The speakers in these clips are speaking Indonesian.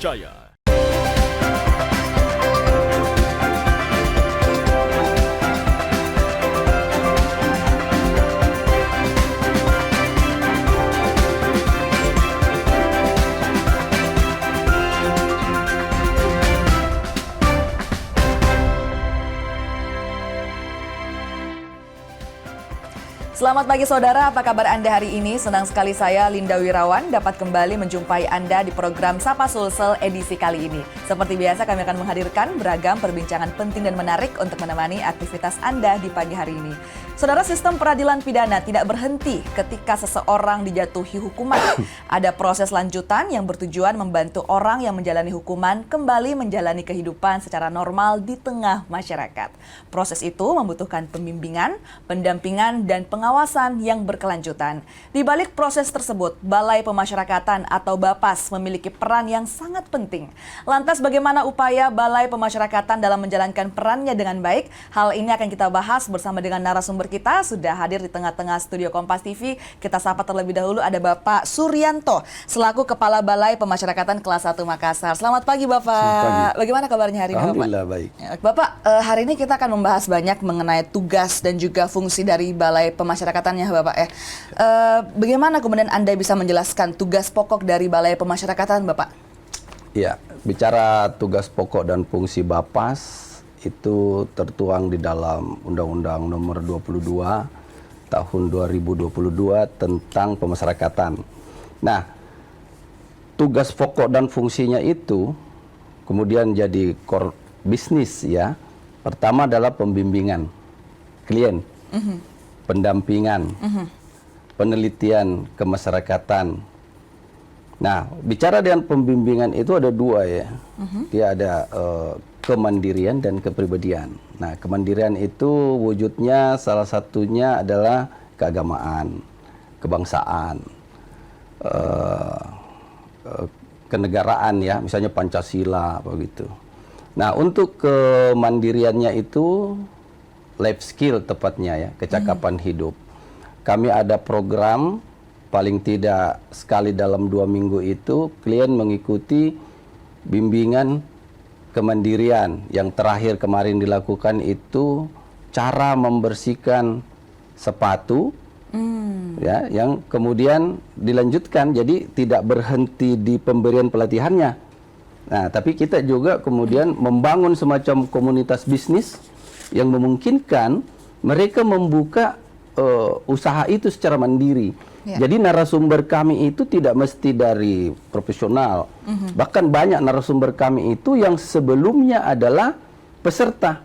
terpercaya. Selamat pagi saudara, apa kabar Anda hari ini? Senang sekali saya, Linda Wirawan, dapat kembali menjumpai Anda di program Sapa Sulsel edisi kali ini. Seperti biasa kami akan menghadirkan beragam perbincangan penting dan menarik untuk menemani aktivitas Anda di pagi hari ini. Saudara, sistem peradilan pidana tidak berhenti ketika seseorang dijatuhi hukuman. Ada proses lanjutan yang bertujuan membantu orang yang menjalani hukuman kembali menjalani kehidupan secara normal di tengah masyarakat. Proses itu membutuhkan pembimbingan, pendampingan, dan pengawasan yang berkelanjutan. Di balik proses tersebut, Balai Pemasyarakatan atau BAPAS memiliki peran yang sangat penting. Lantas bagaimana upaya Balai Pemasyarakatan dalam menjalankan perannya dengan baik? Hal ini akan kita bahas bersama dengan narasumber kita. Sudah hadir di tengah-tengah studio Kompas TV. Kita sapa terlebih dahulu ada Bapak Suryanto selaku Kepala Balai Pemasyarakatan Kelas 1 Makassar. Selamat pagi Bapak. Selamat pagi. Bagaimana kabarnya hari ini Bapak? Alhamdulillah baik. Bapak, hari ini kita akan membahas banyak mengenai tugas dan juga fungsi dari Balai Pemasyarakatannya Bapak ya. Bagaimana kemudian Anda bisa menjelaskan tugas pokok dari Balai Pemasyarakatan Bapak? Ya, bicara tugas pokok dan fungsi BAPAS itu tertuang di dalam Undang-Undang Nomor 22 Tahun 2022 tentang pemasyarakatan. Nah, tugas pokok dan fungsinya itu kemudian jadi core bisnis ya. Pertama adalah pembimbingan klien, pendampingan, penelitian kemasyarakatan. Nah, bicara dengan pembimbingan itu ada dua ya. Dia ada kemandirian dan kepribadian. Nah, kemandirian itu wujudnya salah satunya adalah keagamaan, kebangsaan, kenegaraan ya, misalnya Pancasila begitu. Nah, untuk kemandiriannya itu life skill tepatnya ya, kecakapan hidup. Kami ada program paling tidak sekali dalam 2 minggu itu klien mengikuti bimbingan kemandirian. Yang terakhir kemarin dilakukan itu cara membersihkan sepatu, ya, yang kemudian dilanjutkan, jadi tidak berhenti di pemberian pelatihannya. Nah, tapi kita juga kemudian membangun semacam komunitas bisnis yang memungkinkan mereka membuka usaha itu secara mandiri. Ya. Jadi narasumber kami itu tidak mesti dari profesional. Bahkan banyak narasumber kami itu yang sebelumnya adalah peserta.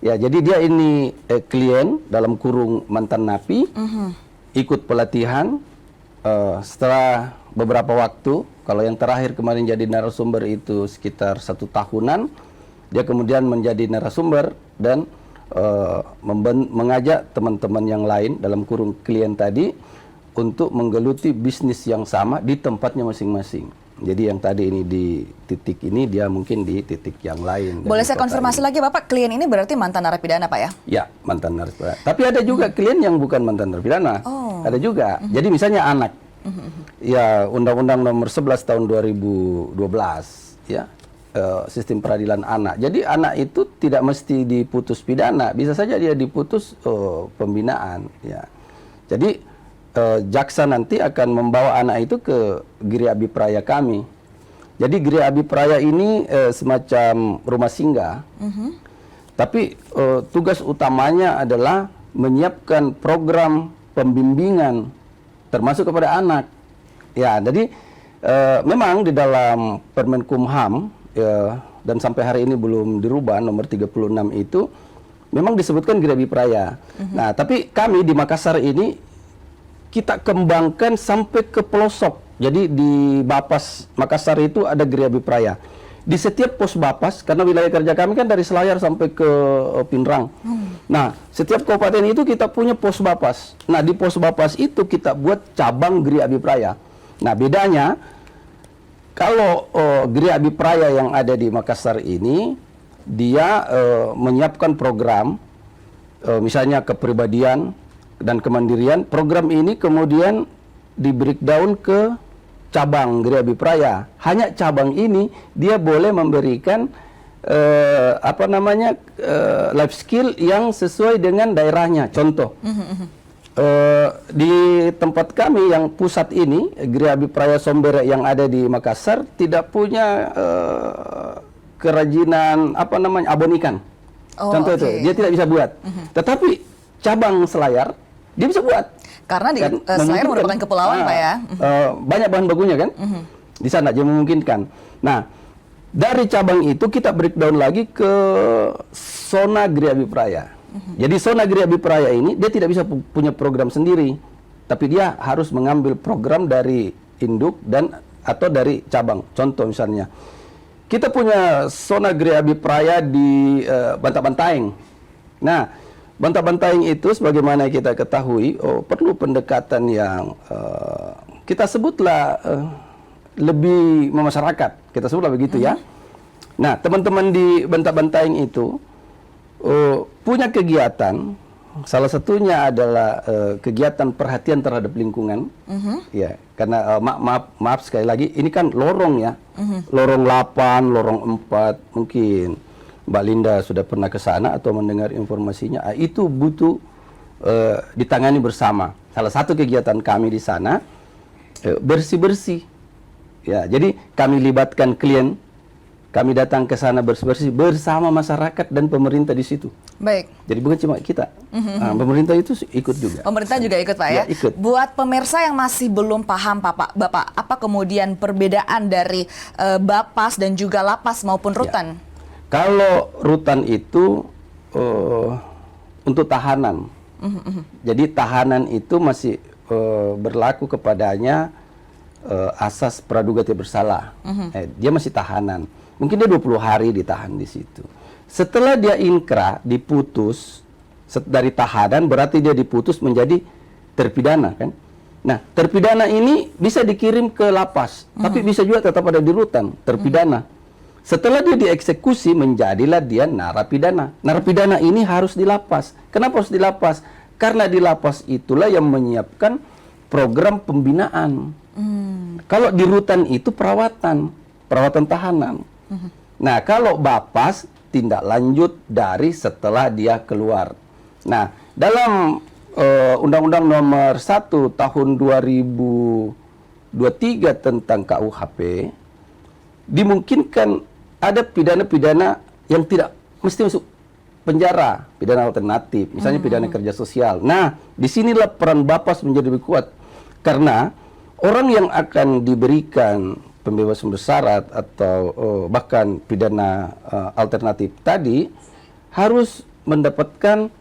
Ya, jadi dia ini klien dalam kurung mantan napi, ikut pelatihan setelah beberapa waktu. Kalau yang terakhir kemarin jadi narasumber itu sekitar 1 tahunan, dia kemudian menjadi narasumber dan mengajak teman-teman yang lain dalam kurung klien tadi untuk menggeluti bisnis yang sama di tempatnya masing-masing. Jadi yang tadi ini di titik ini, dia mungkin di titik yang lain. Boleh saya konfirmasi lagi Bapak, klien ini berarti mantan narapidana Pak ya? Ya, mantan narapidana. Tapi ada juga klien yang bukan mantan narapidana. Ada juga. Jadi misalnya anak. Ya, Undang-Undang Nomor 11 Tahun 2012 ya. Sistem peradilan anak. Jadi anak itu tidak mesti diputus pidana, bisa saja dia diputus pembinaan ya. Jadi jaksa nanti akan membawa anak itu ke Giri Abipraya kami. Jadi Giri Abipraya ini semacam rumah singgah. Tapi tugas utamanya adalah menyiapkan program pembimbingan termasuk kepada anak. Ya, jadi memang di dalam Permenkumham dan sampai hari ini belum dirubah nomor 36 itu memang disebutkan Giri Abipraya. Nah, tapi kami di Makassar ini kita kembangkan sampai ke pelosok. Jadi di BAPAS Makassar itu ada Giri Abipraya. Di setiap pos BAPAS, karena wilayah kerja kami kan dari Selayar sampai ke Pinrang. Nah, setiap kabupaten itu kita punya pos BAPAS. Nah, di pos BAPAS itu kita buat cabang Giri Abipraya. Nah, bedanya kalau Giri Abipraya yang ada di Makassar ini, dia menyiapkan program, misalnya kepribadian dan kemandirian. Program ini kemudian di breakdown ke cabang Gria Abipraya, hanya cabang ini dia boleh memberikan life skill yang sesuai dengan daerahnya. Contoh, di tempat kami yang pusat ini, Gria Abipraya Sombere yang ada di Makassar tidak punya kerajinan abon ikan. Contoh itu, dia tidak bisa buat. Tetapi cabang Selayar dia bisa buat. Karena di Selayar merupakan kepulauan, Pak ya. Banyak bahan bakunya kan, di sana dia memungkinkan. Nah, dari cabang itu kita breakdown lagi ke zona Gria Abipraya. Jadi zona Gria Abipraya ini dia tidak bisa punya program sendiri, tapi dia harus mengambil program dari induk dan atau dari cabang. Contoh misalnya, kita punya zona Gria Abipraya di Bantabantaeng. Nah, Bantabantaeng itu sebagaimana kita ketahui, perlu pendekatan yang kita sebutlah lebih memasyarakat. Kita sebutlah begitu ya. Nah, teman-teman di Bantabantaeng itu punya kegiatan, salah satunya adalah kegiatan perhatian terhadap lingkungan. Ya, karena maaf sekali lagi, ini kan lorong ya, lorong 8, lorong 4, mungkin Mbak Linda sudah pernah ke sana atau mendengar informasinya. Itu butuh ditangani bersama. Salah satu kegiatan kami di sana bersih-bersih. Ya, jadi kami libatkan klien. Kami datang ke sana bersih-bersih bersama masyarakat dan pemerintah di situ. Baik. Jadi bukan cuma kita, pemerintah itu ikut juga. Pemerintah juga ikut, Pak ya? Ikut. Buat pemirsa yang masih belum paham, Bapak, apa kemudian perbedaan dari Bapas dan juga Lapas maupun rutan? Ya. Kalau rutan itu untuk tahanan. Jadi tahanan itu masih berlaku kepadanya asas praduga tidak bersalah. Dia masih tahanan. Mungkin dia 20 hari ditahan di situ. Setelah dia inkrah, diputus dari tahanan, berarti dia diputus menjadi terpidana kan. Nah, terpidana ini bisa dikirim ke lapas, tapi bisa juga tetap ada di rutan, terpidana. Setelah dia dieksekusi, menjadilah dia narapidana. Narapidana ini harus di lapas. Kenapa harus di lapas? Karena di lapas itulah yang menyiapkan program pembinaan. Kalau di rutan itu perawatan tahanan. Nah, kalau Bapas tindak lanjut dari setelah dia keluar. Nah, dalam Undang-Undang Nomor 1 Tahun 2023 tentang KUHP dimungkinkan ada pidana-pidana yang tidak mesti masuk penjara, pidana alternatif, misalnya pidana kerja sosial. Nah, disinilah peran Bapas menjadi lebih kuat karena orang yang akan diberikan pembebasan bersyarat atau bahkan pidana alternatif tadi harus mendapatkan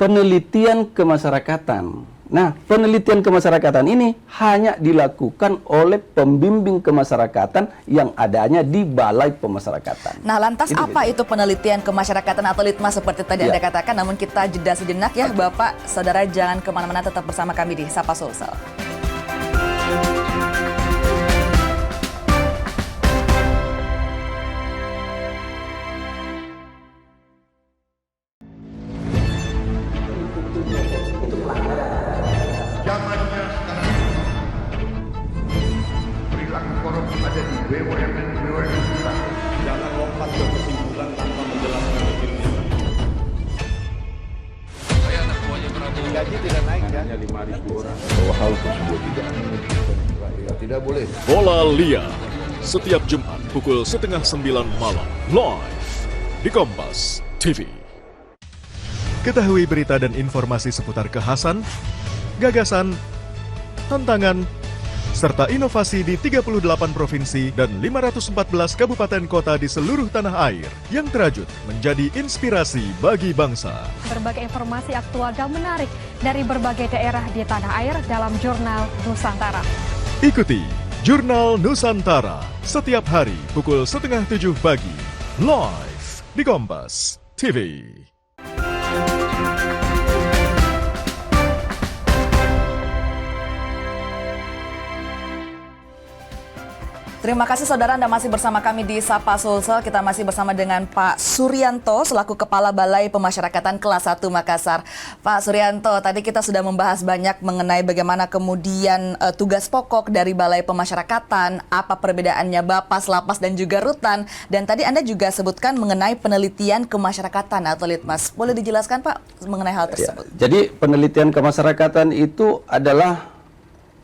penelitian kemasyarakatan. Nah, penelitian kemasyarakatan ini hanya dilakukan oleh pembimbing kemasyarakatan yang adanya di Balai Pemasyarakatan. Nah, lantas apa itu penelitian kemasyarakatan atau litmas seperti tadi Anda katakan? Namun kita jeda sejenak ya, Bapak, Saudara, jangan kemana-mana, tetap bersama kami di Sapa Sulsel. Zamannya sekarang perilaku korupsi ada di BUMN kita. Jangan lompat ke kesimpulan tanpa menjelaskan dirinya. Saya anak buahnya Prabowo. Gaji tidak naik ya? Hanya 5.000 orang. Bahwa hal tersebut tidak boleh. Bola Liar setiap Jumat pukul 8:30 malam live di Kompas TV. Ketahui berita dan informasi seputar kekhasan, gagasan, tantangan, serta inovasi di 38 provinsi dan 514 kabupaten kota di seluruh tanah air yang terajut menjadi inspirasi bagi bangsa. Berbagai informasi aktual dan menarik dari berbagai daerah di tanah air dalam Jurnal Nusantara. Ikuti Jurnal Nusantara setiap hari pukul 6:30 pagi, live di Kompas TV. Terima kasih saudara, Anda masih bersama kami di Sapa Sulsel. Kita masih bersama dengan Pak Suryanto selaku Kepala Balai Pemasyarakatan Kelas 1 Makassar. Pak Suryanto, tadi kita sudah membahas banyak mengenai bagaimana kemudian tugas pokok dari Balai Pemasyarakatan, apa perbedaannya Bapas, Lapas, dan juga Rutan. Dan tadi Anda juga sebutkan mengenai penelitian kemasyarakatan atau Litmas. Boleh dijelaskan Pak mengenai hal tersebut? Ya, jadi penelitian kemasyarakatan itu adalah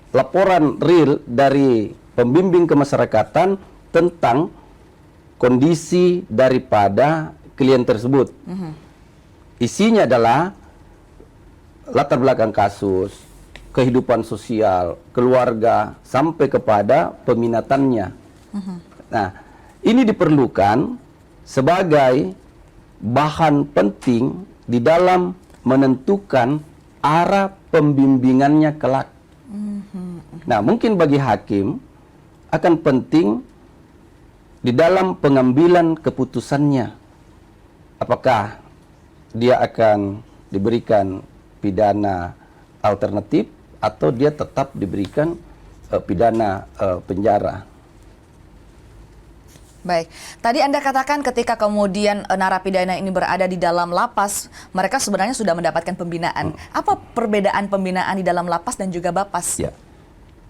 laporan real dari pembimbing kemasyarakatan tentang kondisi daripada klien tersebut. Isinya adalah latar belakang kasus, kehidupan sosial, keluarga, sampai kepada peminatannya. Nah, ini diperlukan sebagai bahan penting di dalam menentukan arah pembimbingannya kelak. Nah, mungkin bagi hakim akan penting di dalam pengambilan keputusannya. Apakah dia akan diberikan pidana alternatif atau dia tetap diberikan pidana penjara. Baik, tadi Anda katakan ketika kemudian narapidana ini berada di dalam lapas, mereka sebenarnya sudah mendapatkan pembinaan. Apa perbedaan pembinaan di dalam lapas dan juga Bapas? Ya.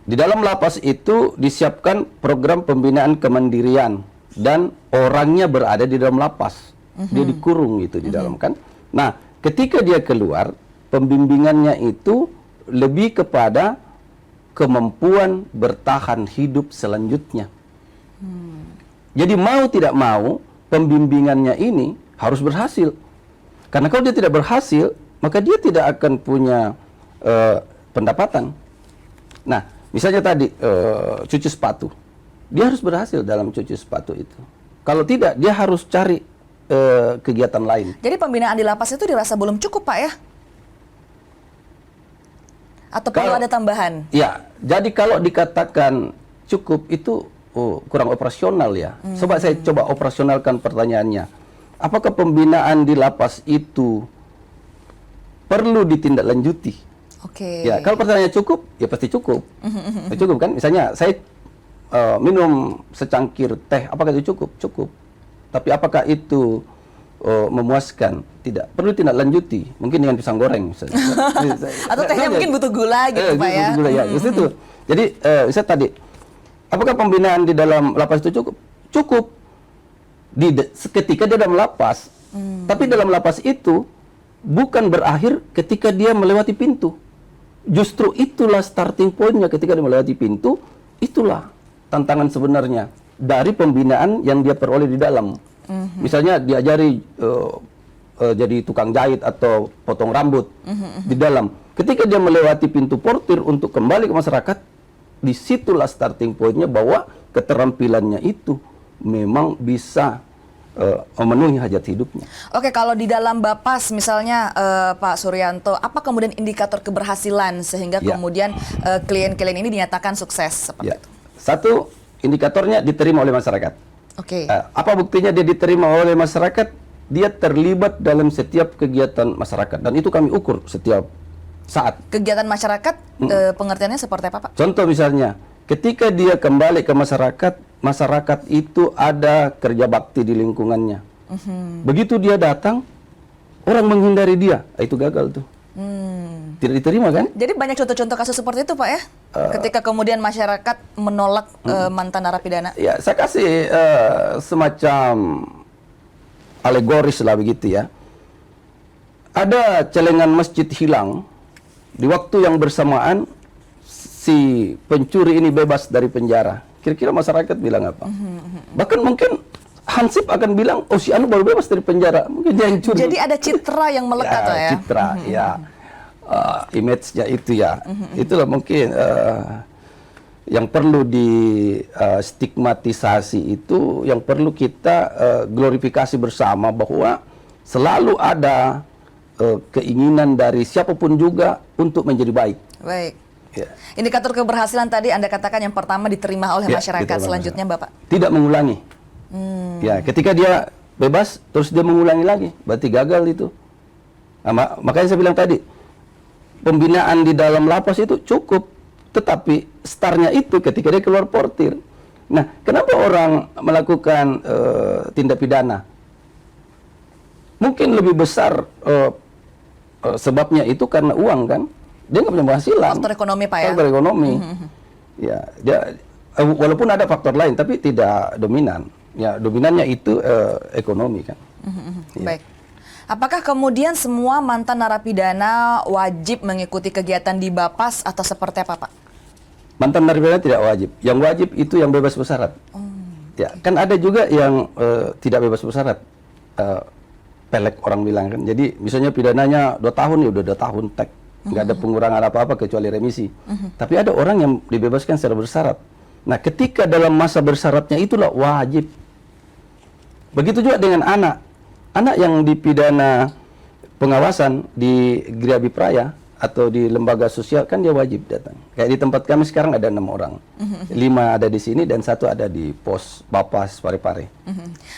Di dalam lapas itu disiapkan program pembinaan kemandirian dan orangnya berada di dalam lapas. Dia dikurung gitu di dalam kan. Nah, ketika dia keluar, pembimbingannya itu lebih kepada kemampuan bertahan hidup selanjutnya. Jadi mau tidak mau, pembimbingannya ini harus berhasil. Karena kalau dia tidak berhasil, maka dia tidak akan punya pendapatan. Nah, misalnya tadi cuci sepatu, dia harus berhasil dalam cuci sepatu itu. Kalau tidak, dia harus cari kegiatan lain. Jadi pembinaan di lapas itu dirasa belum cukup Pak ya? Atau perlu ada tambahan? Ya, jadi kalau dikatakan cukup itu kurang operasional ya. Saya coba operasionalkan pertanyaannya. Apakah pembinaan di lapas itu perlu ditindaklanjuti? Oke. Ya, kalau pertanyaannya cukup, ya pasti cukup. Ya, cukup kan? Misalnya saya minum secangkir teh, apakah itu cukup? Cukup. Tapi apakah itu memuaskan? Tidak. Perlu tindak lanjuti. Mungkin dengan pisang goreng. Atau tehnya mungkin butuh gula gitu Pak ya? Butuh gula ya. Itu. Jadi saya tadi, apakah pembinaan di dalam lapas itu cukup? Cukup. Ketika dia dalam lapas. Tapi dalam lapas itu bukan berakhir ketika dia melewati pintu. Justru itulah starting point-nya ketika dia melewati pintu. Itulah tantangan sebenarnya dari pembinaan yang dia peroleh di dalam. Misalnya diajari jadi tukang jahit atau potong rambut di dalam. Ketika dia melewati pintu portir untuk kembali ke masyarakat, disitulah starting point-nya bahwa keterampilannya itu memang bisa memenuhi hajat hidupnya. Oke, kalau di dalam Bapas misalnya Pak Suryanto, apa kemudian indikator keberhasilan sehingga kemudian klien-klien ini dinyatakan sukses seperti itu? Satu, indikatornya diterima oleh masyarakat. Oke. Apa buktinya dia diterima oleh masyarakat? Dia terlibat dalam setiap kegiatan masyarakat dan itu kami ukur setiap saat. Kegiatan masyarakat pengertiannya seperti apa Pak? Contoh misalnya, ketika dia kembali ke masyarakat, masyarakat itu ada kerja bakti di lingkungannya. Begitu dia datang, orang menghindari dia, itu gagal tuh. Tidak diterima kan? Jadi banyak contoh-contoh kasus seperti itu Pak ya? Ketika kemudian masyarakat menolak mantan narapidana? Ya, saya kasih semacam alegoris lah begitu ya. Ada celengan masjid hilang, di waktu yang bersamaan si pencuri ini bebas dari penjara. Kira-kira masyarakat bilang apa? Bahkan mungkin Hansip akan bilang, oh si Anu baru bebas dari penjara, mungkin dia yang curi. Jadi ada citra yang melekat ya, ya? Citra, ya. Image-nya itu ya. Itulah mungkin yang perlu di stigmatisasi itu, yang perlu kita glorifikasi bersama bahwa selalu ada keinginan dari siapapun juga untuk menjadi baik. Baik. Ya. Indikator keberhasilan tadi Anda katakan yang pertama diterima oleh masyarakat, diterima selanjutnya masyarakat. Bapak? Tidak mengulangi. Ya, ketika dia bebas terus dia mengulangi lagi, berarti gagal itu. Nah, makanya saya bilang tadi, pembinaan di dalam lapas itu cukup, tetapi startnya itu ketika dia keluar portir. Nah, kenapa orang melakukan tindak pidana? Mungkin lebih besar sebabnya itu karena uang kan. Dia nggak punya penghasilan. Faktor ekonomi Pak ya? Faktor ekonomi. Ya, dia walaupun ada faktor lain tapi tidak dominan. Ya, dominannya itu ekonomi kan. Ya. Baik. Apakah kemudian semua mantan narapidana wajib mengikuti kegiatan di Bapas atau seperti apa, Pak? Mantan narapidana tidak wajib. Yang wajib itu yang bebas bersyarat. Ya, kan ada juga yang tidak bebas bersyarat. Pelek orang bilang kan. Jadi misalnya pidananya 2 tahun ya udah 2 tahun tek. Nggak ada pengurangan apa-apa kecuali remisi. Tapi ada orang yang dibebaskan secara bersyarat. Nah, ketika dalam masa bersyaratnya itulah wajib. Begitu juga dengan anak. Anak yang dipidana pengawasan di Gria Bipraya atau di lembaga sosial kan dia wajib datang. Kayak di tempat kami sekarang ada 6 orang. 5 ada di sini dan 1 ada di pos Bapas Parepare.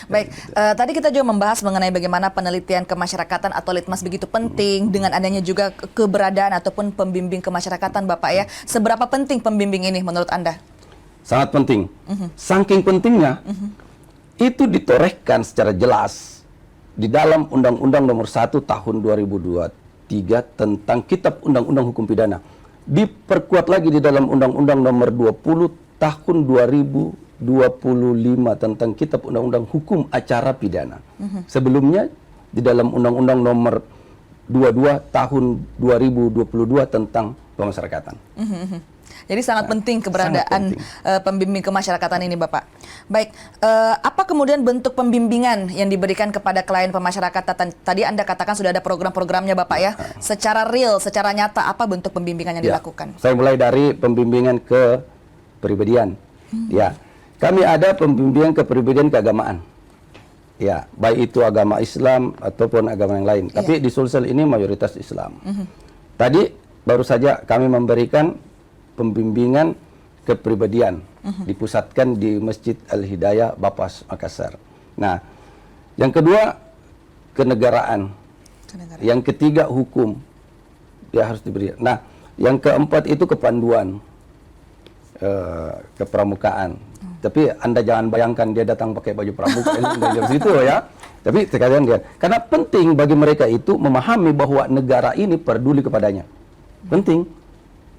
Baik, tadi kita juga membahas mengenai bagaimana penelitian kemasyarakatan atau litmas begitu penting dengan adanya juga keberadaan ataupun pembimbing kemasyarakatan Bapak ya. Seberapa penting pembimbing ini menurut Anda? Sangat penting. Saking pentingnya itu ditorehkan secara jelas di dalam Undang-Undang Nomor 1 Tahun 2023 tentang Kitab Undang-Undang Hukum Pidana. Diperkuat lagi di dalam Undang-Undang Nomor 20 Tahun 2025 tentang Kitab Undang-Undang Hukum Acara Pidana. Sebelumnya di dalam Undang-Undang Nomor 22 Tahun 2022 tentang Pemasyarakatan. Jadi sangat penting keberadaan pembimbing kemasyarakatan ini, Bapak. Baik, apa kemudian bentuk pembimbingan yang diberikan kepada klien pemasyarakatan? Tadi Anda katakan sudah ada program-programnya, Bapak ya. Secara real, secara nyata, apa bentuk pembimbingan yang dilakukan? Saya mulai dari pembimbingan kepribadian. Ya, kami ada pembimbingan kepribadian keagamaan. Ya, baik itu agama Islam ataupun agama yang lain. Tapi di Sulsel ini mayoritas Islam. Tadi baru saja kami memberikan pembimbingan kepribadian dipusatkan di Masjid Al-Hidayah Bapas Makassar. Nah, yang kedua kenegaraan. Yang ketiga hukum. Ya harus diberi. Nah, yang keempat itu kepanduan kepramukaan. Tapi Anda jangan bayangkan dia datang pakai baju pramuka dari situ ya. Tapi terkadang dia karena penting bagi mereka itu memahami bahwa negara ini peduli kepadanya. Penting.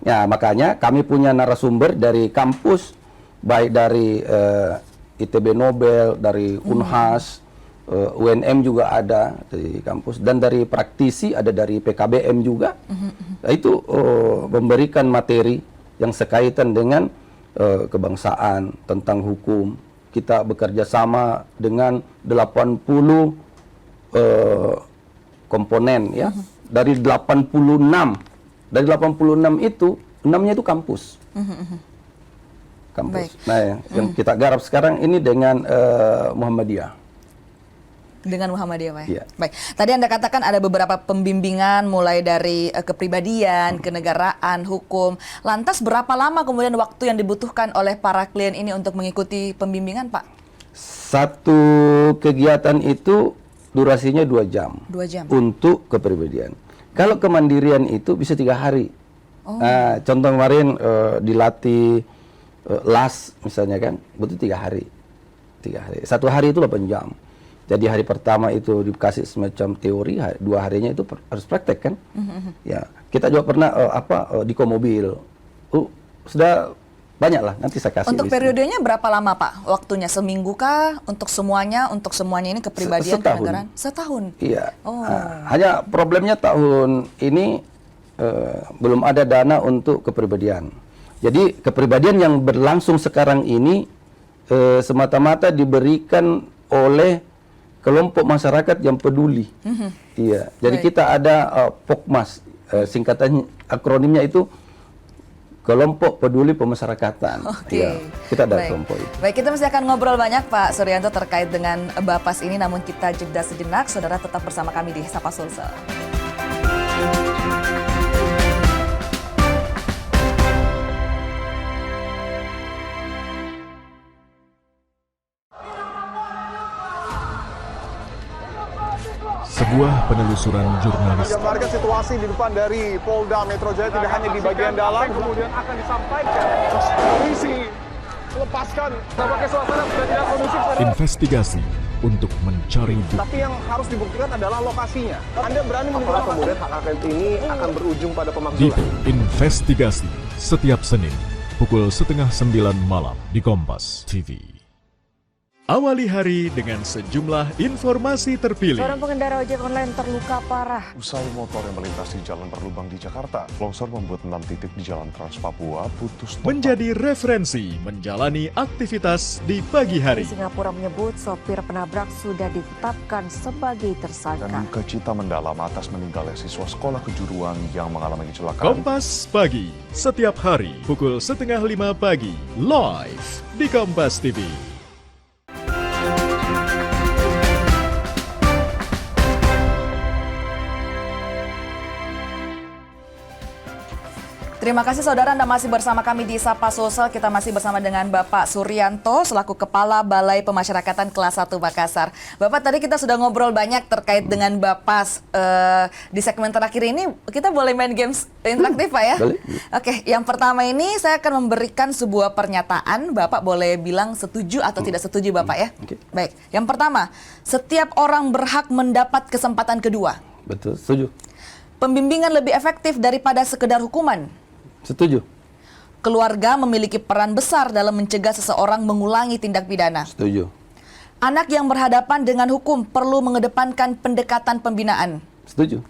Ya, makanya kami punya narasumber dari kampus, baik dari ITB Nobel, dari Unhas, UNM juga ada dari kampus, dan dari praktisi ada dari PKBM juga. Nah, itu memberikan materi yang sekaitan dengan kebangsaan, tentang hukum. Kita bekerja sama dengan 80 komponen ya, dari 86. Dari 86 itu, 6-nya itu kampus. Kampus. Baik. Nah, yang kita garap sekarang ini dengan Muhammadiyah. Dengan Muhammadiyah, Pak. Ya. Baik. Tadi Anda katakan ada beberapa pembimbingan mulai dari kepribadian, kenegaraan, hukum. Lantas berapa lama kemudian waktu yang dibutuhkan oleh para klien ini untuk mengikuti pembimbingan, Pak? Satu kegiatan itu durasinya 2 jam. 2 jam. Untuk kepribadian. Kalau kemandirian itu bisa 3 hari. Nah, contoh kemarin dilatih las misalnya kan, butuh 3 hari. 3 hari. 1 hari itu 8 jam. Jadi hari pertama itu dikasih semacam teori, 2 harinya itu harus praktek kan. Ya, kita juga pernah di komobil. Sudah banyak lah, nanti saya kasih. Untuk periodenya berapa lama, Pak? Waktunya seminggu kah? Untuk semuanya ini kepribadian, kenegaraan? Setahun? Iya. Hanya problemnya tahun ini belum ada dana untuk kepribadian. Jadi kepribadian yang berlangsung sekarang ini semata-mata diberikan oleh kelompok masyarakat yang peduli. Iya. Jadi kita ada POKMAS, singkatannya akronimnya itu Kelompok Peduli Pemasyarakatan. Ya, kita ada kelompok itu. Baik, kita masih akan ngobrol banyak Pak Suryanto terkait dengan Bapas ini, namun kita jeda sejenak. Saudara tetap bersama kami di Sapa Sulsel. Sebuah penelusuran jurnalis Gambarkan situasi di depan dari Polda Metro Jaya tidak hanya di bagian dalam, kemudian akan disampaikan polisi lepaskan. Tampaknya suasana sudah tidak kondusif. Investigasi untuk mencari bukti. Tapi yang harus dibuktikan adalah lokasinya. Anda berani menilai kemudian hak angket ini akan berujung pada pemakzulan? Dipo Investigasi setiap Senin pukul 8:30 malam di Kompas TV. Awali hari dengan sejumlah informasi terpilih. Seorang pengendara ojek online terluka parah. Usai motor yang melintasi jalan berlubang di Jakarta, longsor membuat 6 titik di Jalan Trans Papua putus total. Menjadi referensi menjalani aktivitas di pagi hari. Di Singapura menyebut sopir penabrak sudah ditetapkan sebagai tersangka. Dan duka cita mendalam atas meninggalnya siswa sekolah kejuruan yang mengalami kecelakaan. Kompas Pagi, setiap hari pukul 4:30 pagi, live di Kompas TV. Terima kasih saudara, Anda masih bersama kami di Sapa Sosial. Kita masih bersama dengan Bapak Suryanto selaku Kepala Balai Pemasyarakatan Kelas 1 Makassar. Bapak, tadi kita sudah ngobrol banyak terkait dengan Bapak. Di segmen terakhir ini kita boleh main games interaktif Pak ya? Boleh. Oke, yang pertama ini saya akan memberikan sebuah pernyataan. Bapak boleh bilang setuju atau tidak setuju Bapak ya? Oke. Baik, yang pertama, setiap orang berhak mendapat kesempatan kedua. Betul, setuju. Pembimbingan lebih efektif daripada sekedar hukuman. Setuju. Keluarga memiliki peran besar dalam mencegah seseorang mengulangi tindak pidana. Setuju. Anak yang berhadapan dengan hukum perlu mengedepankan pendekatan pembinaan. Setuju.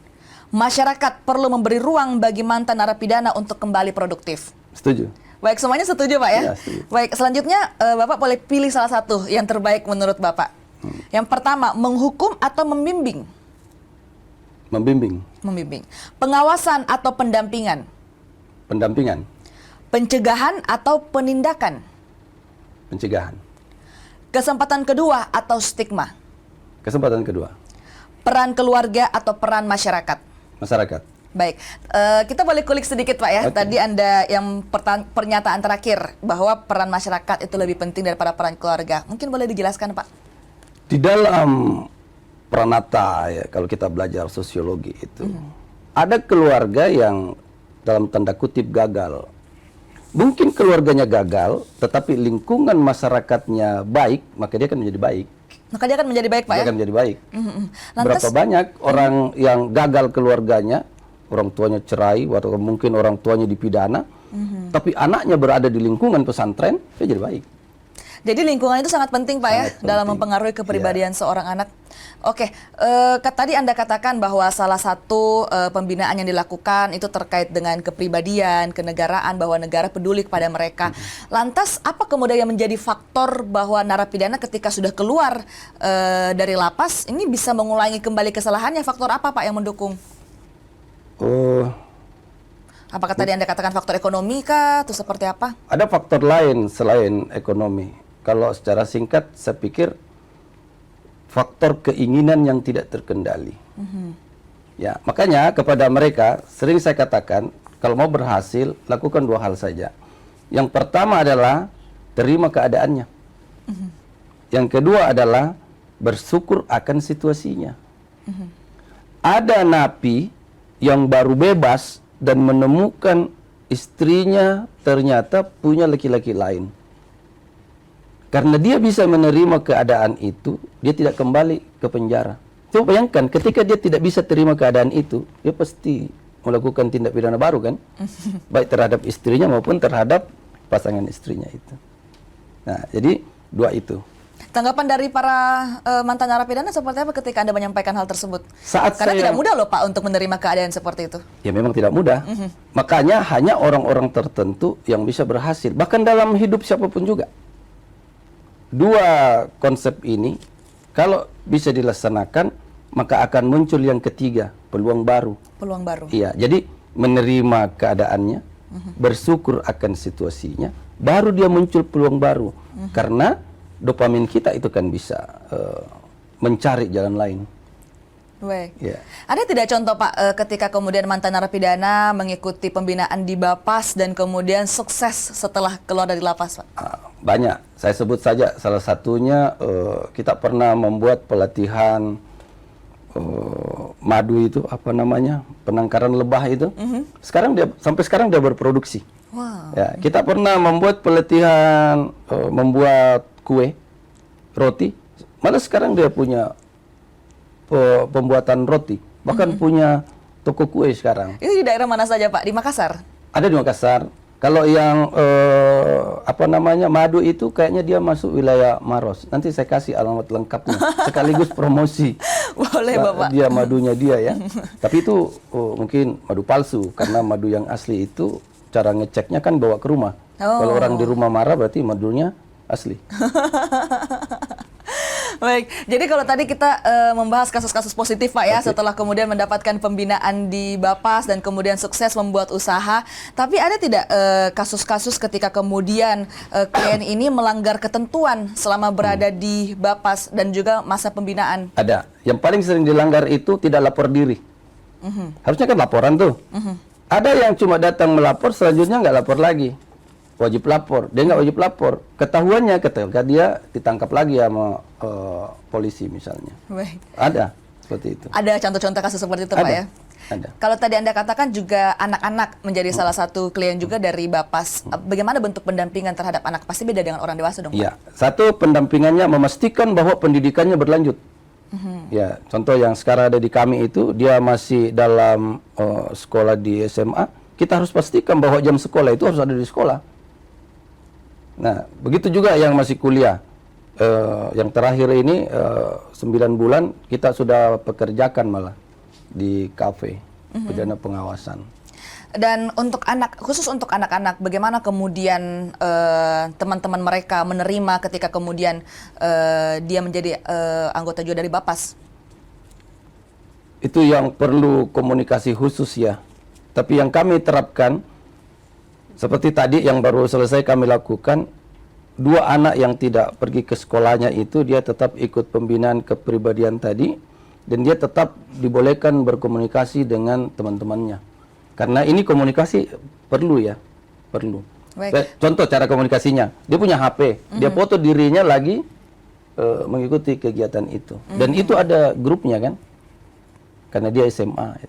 Masyarakat perlu memberi ruang bagi mantan narapidana untuk kembali produktif. Setuju. Baik, semuanya setuju Pak ya? Ya, setuju. Baik, selanjutnya Bapak boleh pilih salah satu yang terbaik menurut Bapak. Yang pertama, menghukum atau membimbing? Membimbing. Membimbing. Pengawasan atau pendampingan? Pendampingan. Pencegahan atau penindakan? Pencegahan. Kesempatan kedua atau stigma? Kesempatan kedua. Peran keluarga atau peran masyarakat? Masyarakat. Baik, kita boleh kulik sedikit Pak ya. Oke. Tadi Anda yang pernyataan terakhir bahwa peran masyarakat itu lebih penting daripada peran keluarga. Mungkin boleh dijelaskan Pak? Di dalam pranata ya, kalau kita belajar sosiologi itu, ada keluarga yang dalam tanda kutip gagal. Mungkin keluarganya gagal, tetapi lingkungan masyarakatnya baik, maka dia akan menjadi baik. Maka dia akan menjadi baik Pak Dia ya? akan menjadi baik. Lantas, Berapa banyak orang yang gagal keluarganya, orang tuanya cerai, atau mungkin orang tuanya dipidana, tapi anaknya berada di lingkungan pesantren, dia jadi baik. jadi lingkungan itu sangat penting Pak ya Sangat dalam penting. mempengaruhi kepribadian seorang anak. Oke, tadi Anda katakan bahwa salah satu pembinaan yang dilakukan itu terkait dengan kepribadian, kenegaraan, bahwa negara peduli kepada mereka. Lantas apa kemudian yang menjadi faktor bahwa narapidana ketika sudah keluar dari lapas ini bisa mengulangi kembali kesalahannya? Faktor apa Pak yang mendukung? Apakah tadi Anda katakan faktor ekonomi kah atau seperti apa? Ada faktor lain selain ekonomi. Kalau secara singkat saya pikir faktor keinginan yang tidak terkendali. Ya, makanya kepada mereka sering saya katakan kalau mau berhasil lakukan dua hal saja. Yang pertama adalah terima keadaannya. Yang kedua adalah bersyukur akan situasinya. Ada napi yang baru bebas dan menemukan istrinya ternyata punya laki-laki lain. Karena dia bisa menerima keadaan itu, dia tidak kembali ke penjara. Coba bayangkan, ketika dia tidak bisa terima keadaan itu, dia pasti melakukan tindak pidana baru kan? Baik terhadap istrinya maupun terhadap pasangan istrinya itu. Nah, jadi dua itu. Tanggapan dari para mantan narapidana seperti apa ketika Anda menyampaikan hal tersebut? Saat Karena saya- tidak mudah loh Pak untuk menerima keadaan seperti itu. Ya memang tidak mudah. Makanya hanya orang-orang tertentu yang bisa berhasil. Bahkan dalam hidup siapapun juga. Dua konsep ini, kalau bisa dilaksanakan, maka akan muncul yang ketiga, peluang baru. Peluang baru. Iya, jadi menerima keadaannya, bersyukur akan situasinya, baru dia muncul peluang baru. Karena dopamin kita itu kan bisa mencari jalan lain. Baik. Ya. Ada tidak contoh Pak ketika kemudian mantan narapidana mengikuti pembinaan di Bapas dan kemudian sukses setelah keluar dari lapas Pak? Banyak. Saya sebut saja salah satunya kita pernah membuat pelatihan madu itu apa namanya, penangkaran lebah itu. Sekarang dia sampai sekarang dia berproduksi. Wow. Ya, kita pernah membuat pelatihan membuat kue, roti. Malah sekarang dia punya pembuatan roti, bahkan punya toko kue sekarang. Itu di daerah mana saja Pak? Di Makassar? Ada di Makassar. Kalau yang madu itu kayaknya dia masuk wilayah Maros. Nanti saya kasih alamat lengkapnya sekaligus promosi. Boleh Bapak. Dia madunya dia ya. Tapi itu mungkin madu palsu karena madu yang asli itu cara ngeceknya kan bawa ke rumah. Kalau orang di rumah marah berarti madunya asli. Baik, jadi kalau tadi kita membahas kasus-kasus positif Pak ya, setelah kemudian mendapatkan pembinaan di Bapas dan kemudian sukses membuat usaha, tapi ada tidak kasus-kasus ketika kemudian klien ini melanggar ketentuan selama berada di Bapas dan juga masa pembinaan? Ada. Yang paling sering dilanggar itu tidak lapor diri. Harusnya kan laporan tuh. Ada yang cuma datang melapor, selanjutnya nggak lapor lagi. Wajib lapor, dia nggak wajib lapor. Ketahuannya ketika dia ditangkap lagi sama polisi misalnya. Baik. Ada seperti itu. Ada contoh-contoh kasus seperti itu Pak ya? Ada. Kalau tadi Anda katakan juga anak-anak menjadi salah satu klien juga dari Bapas. Bagaimana bentuk pendampingan terhadap anak? Pasti beda dengan orang dewasa dong Pak? Iya, satu pendampingannya memastikan bahwa pendidikannya berlanjut. Ya, contoh yang sekarang ada di kami itu dia masih dalam sekolah di SMA. Kita harus pastikan bahwa jam sekolah itu harus ada di sekolah. Nah, begitu juga yang masih kuliah. Yang terakhir ini 9 bulan kita sudah pekerjakan malah di kafe, pidana pengawasan. Dan untuk anak, khusus untuk anak-anak, bagaimana kemudian teman-teman mereka menerima ketika kemudian dia menjadi anggota juga dari Bapas? Itu yang perlu komunikasi khusus ya. Tapi yang kami terapkan, seperti tadi yang baru selesai kami lakukan, 2 anak yang tidak pergi ke sekolahnya itu dia tetap ikut pembinaan kepribadian tadi, dan dia tetap dibolehkan berkomunikasi dengan teman-temannya. Karena ini komunikasi perlu ya, perlu. Contoh cara komunikasinya, dia punya HP, dia foto dirinya lagi mengikuti kegiatan itu. Dan itu ada grupnya kan? Karena dia SMA.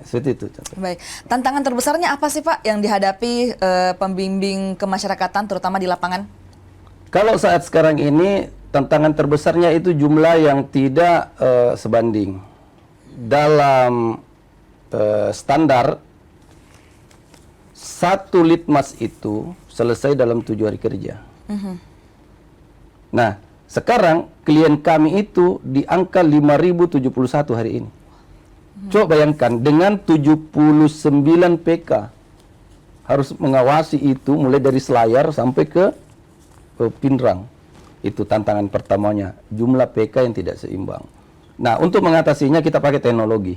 Seperti itu. Baik. Tantangan terbesarnya apa sih Pak yang dihadapi pembimbing kemasyarakatan terutama di lapangan? Kalau saat sekarang ini tantangan terbesarnya itu jumlah yang tidak sebanding. Dalam standar 1 litmas itu selesai dalam 7 hari kerja. Nah, sekarang klien kami itu di angka 5.071 hari ini. Coba bayangkan dengan 79 PK harus mengawasi itu mulai dari Selayar sampai ke Pindrang. Itu tantangan pertamanya, jumlah PK yang tidak seimbang. Nah, untuk mengatasinya kita pakai teknologi.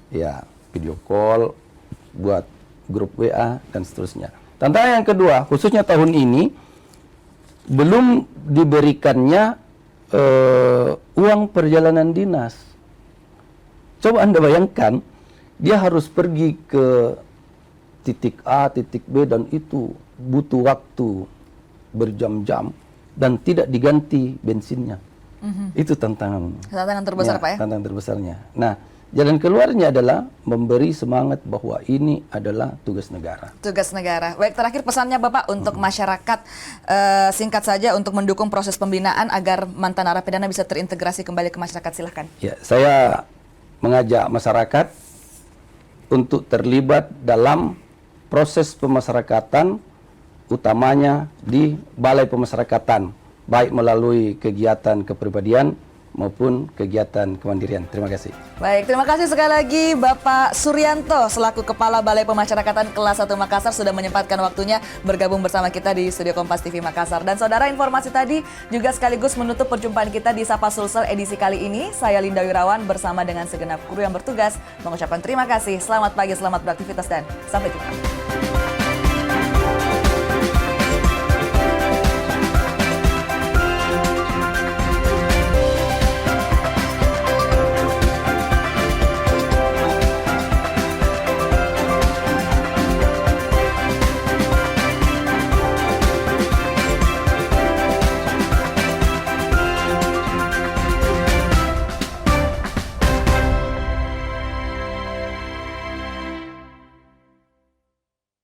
Ya, video call, buat grup WA dan seterusnya. Tantangan yang kedua, khususnya tahun ini belum diberikannya uang perjalanan dinas. Coba Anda bayangkan, dia harus pergi ke titik A, titik B, dan itu butuh waktu berjam-jam dan tidak diganti bensinnya. Itu tantangan terbesar Pak ya? Tantangan terbesarnya. Nah, jalan keluarnya adalah memberi semangat bahwa ini adalah tugas negara. Tugas negara. Baik, terakhir pesannya Bapak untuk masyarakat, singkat saja untuk mendukung proses pembinaan agar mantan narapidana bisa terintegrasi kembali ke masyarakat, silahkan. Ya, saya mengajak masyarakat untuk terlibat dalam proses pemasyarakatan, utamanya di balai pemasyarakatan, baik melalui kegiatan kepribadian maupun kegiatan kemandirian. Terima kasih. Baik, terima kasih sekali lagi Bapak Suryanto selaku Kepala Balai Pemasyarakatan Kelas 1 Makassar sudah menyempatkan waktunya bergabung bersama kita di Studio Kompas TV Makassar. Dan saudara, informasi tadi juga sekaligus menutup perjumpaan kita di Sapa Sulsel edisi kali ini. Saya Linda Wirawan bersama dengan segenap kru yang bertugas mengucapkan terima kasih. Selamat pagi, selamat beraktivitas dan sampai jumpa.